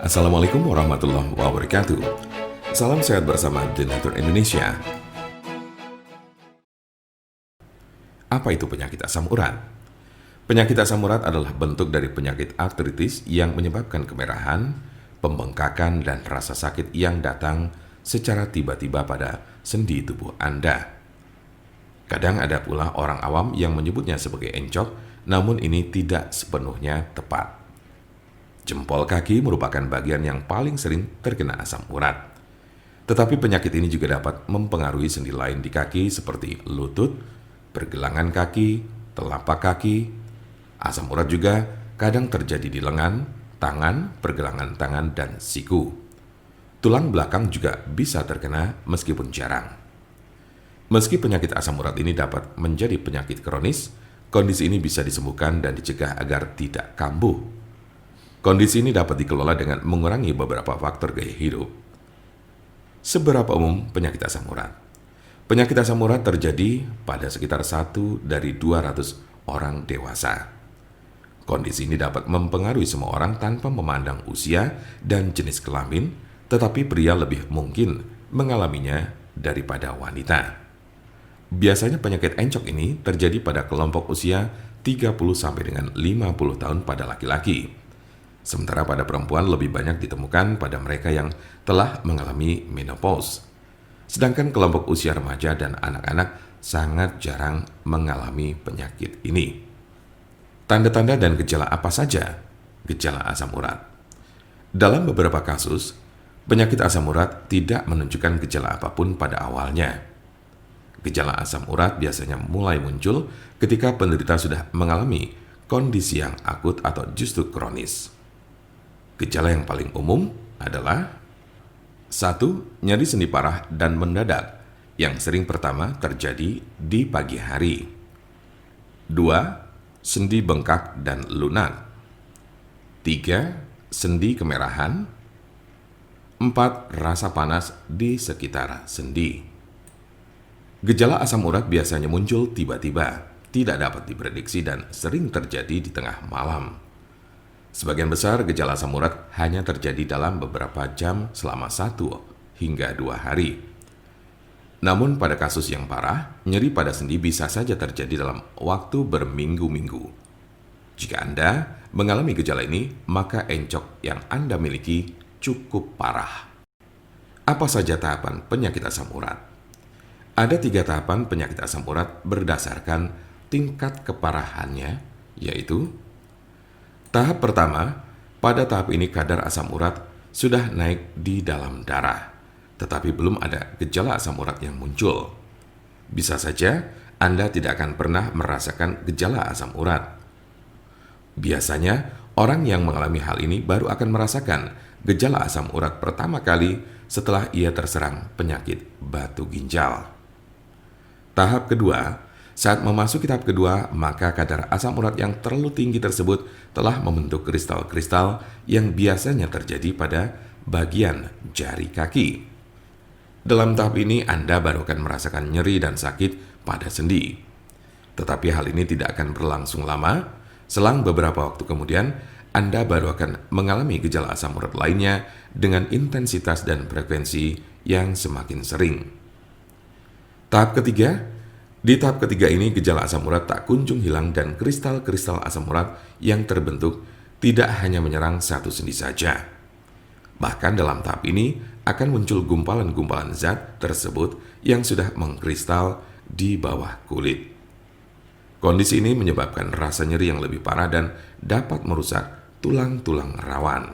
Assalamualaikum warahmatullahi wabarakatuh. Salam sehat bersama Denatur Indonesia. Apa itu penyakit asam urat? Penyakit asam urat adalah bentuk dari penyakit artritis yang menyebabkan kemerahan, pembengkakan, dan rasa sakit yang datang secara tiba-tiba pada sendi tubuh Anda. Kadang ada pula orang awam yang menyebutnya sebagai encok, namun ini tidak sepenuhnya tepat. Jempol kaki merupakan bagian yang paling sering terkena asam urat. Tetapi penyakit ini juga dapat mempengaruhi sendi lain di kaki seperti lutut, pergelangan kaki, telapak kaki. Asam urat juga kadang terjadi di lengan, tangan, pergelangan tangan, dan siku. Tulang belakang juga bisa terkena meskipun jarang. Meski penyakit asam urat ini dapat menjadi penyakit kronis, kondisi ini bisa disembuhkan dan dicegah agar tidak kambuh. Kondisi ini dapat dikelola dengan mengurangi beberapa faktor gaya hidup. Seberapa umum penyakit asam urat? Penyakit asam urat terjadi pada sekitar 1 dari 200 orang dewasa. Kondisi ini dapat mempengaruhi semua orang tanpa memandang usia dan jenis kelamin, tetapi pria lebih mungkin mengalaminya daripada wanita. Biasanya penyakit encok ini terjadi pada kelompok usia 30 sampai dengan 50 tahun pada laki-laki. Sementara pada perempuan lebih banyak ditemukan pada mereka yang telah mengalami menopause. Sedangkan kelompok usia remaja dan anak-anak sangat jarang mengalami penyakit ini. Tanda-tanda dan gejala apa saja gejala asam urat? Dalam beberapa kasus, penyakit asam urat tidak menunjukkan gejala apapun pada awalnya. Gejala asam urat biasanya mulai muncul ketika penderita sudah mengalami kondisi yang akut atau justru kronis. Gejala yang paling umum adalah 1. Nyeri sendi parah dan mendadak yang sering pertama terjadi di pagi hari. 2. Sendi bengkak dan lunak. 3. Sendi kemerahan. 4. Rasa panas di sekitar sendi. Gejala asam urat biasanya muncul tiba-tiba, tidak dapat diprediksi dan sering terjadi di tengah malam. Sebagian besar gejala asam urat hanya terjadi dalam beberapa jam selama 1 hingga 2 hari. Namun pada kasus yang parah, nyeri pada sendi bisa saja terjadi dalam waktu berminggu-minggu. Jika Anda mengalami gejala ini, maka encok yang Anda miliki cukup parah. Apa saja tahapan penyakit asam urat? Ada 3 tahapan penyakit asam urat berdasarkan tingkat keparahannya, yaitu tahap pertama, pada tahap ini kadar asam urat sudah naik di dalam darah, tetapi belum ada gejala asam urat yang muncul. Bisa saja Anda tidak akan pernah merasakan gejala asam urat. Biasanya, orang yang mengalami hal ini baru akan merasakan gejala asam urat pertama kali setelah ia terserang penyakit batu ginjal. Tahap kedua, saat memasuki tahap kedua, maka kadar asam urat yang terlalu tinggi tersebut telah membentuk kristal-kristal yang biasanya terjadi pada bagian jari kaki. Dalam tahap ini, Anda baru akan merasakan nyeri dan sakit pada sendi. Tetapi hal ini tidak akan berlangsung lama. Selang beberapa waktu kemudian, Anda baru akan mengalami gejala asam urat lainnya dengan intensitas dan frekuensi yang semakin sering. Tahap ketiga, di tahap ketiga ini gejala asam urat tak kunjung hilang dan kristal-kristal asam urat yang terbentuk tidak hanya menyerang satu sendi saja. Bahkan dalam tahap ini akan muncul gumpalan-gumpalan zat tersebut yang sudah mengkristal di bawah kulit. Kondisi ini menyebabkan rasa nyeri yang lebih parah dan dapat merusak tulang-tulang rawan.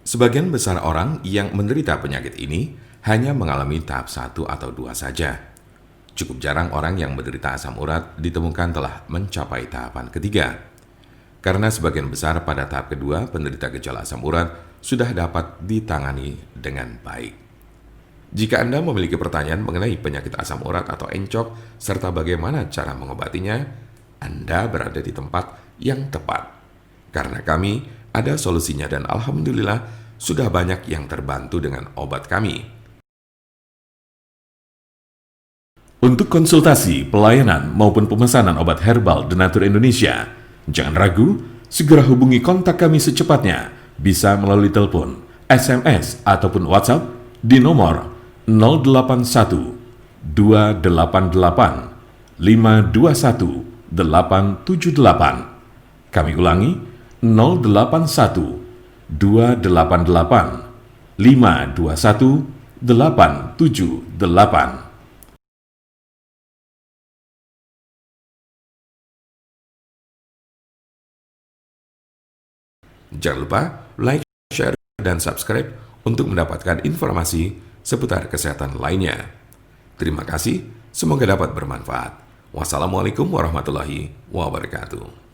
Sebagian besar orang yang menderita penyakit ini hanya mengalami tahap 1 atau 2 saja. Cukup jarang orang yang menderita asam urat ditemukan telah mencapai tahapan ketiga. Karena sebagian besar pada tahap kedua penderita gejala asam urat sudah dapat ditangani dengan baik. Jika Anda memiliki pertanyaan mengenai penyakit asam urat atau encok serta bagaimana cara mengobatinya, Anda berada di tempat yang tepat. Karena kami ada solusinya dan alhamdulillah sudah banyak yang terbantu dengan obat kami. Untuk konsultasi, pelayanan, maupun pemesanan obat herbal Denatur Indonesia, jangan ragu, segera hubungi kontak kami secepatnya bisa melalui telepon, SMS, ataupun WhatsApp di nomor 081 288 521 878. Kami ulangi, 081 288 521 878. Jangan lupa like, share, dan subscribe untuk mendapatkan informasi seputar kesehatan lainnya. Terima kasih, semoga dapat bermanfaat. Wassalamualaikum warahmatullahi wabarakatuh.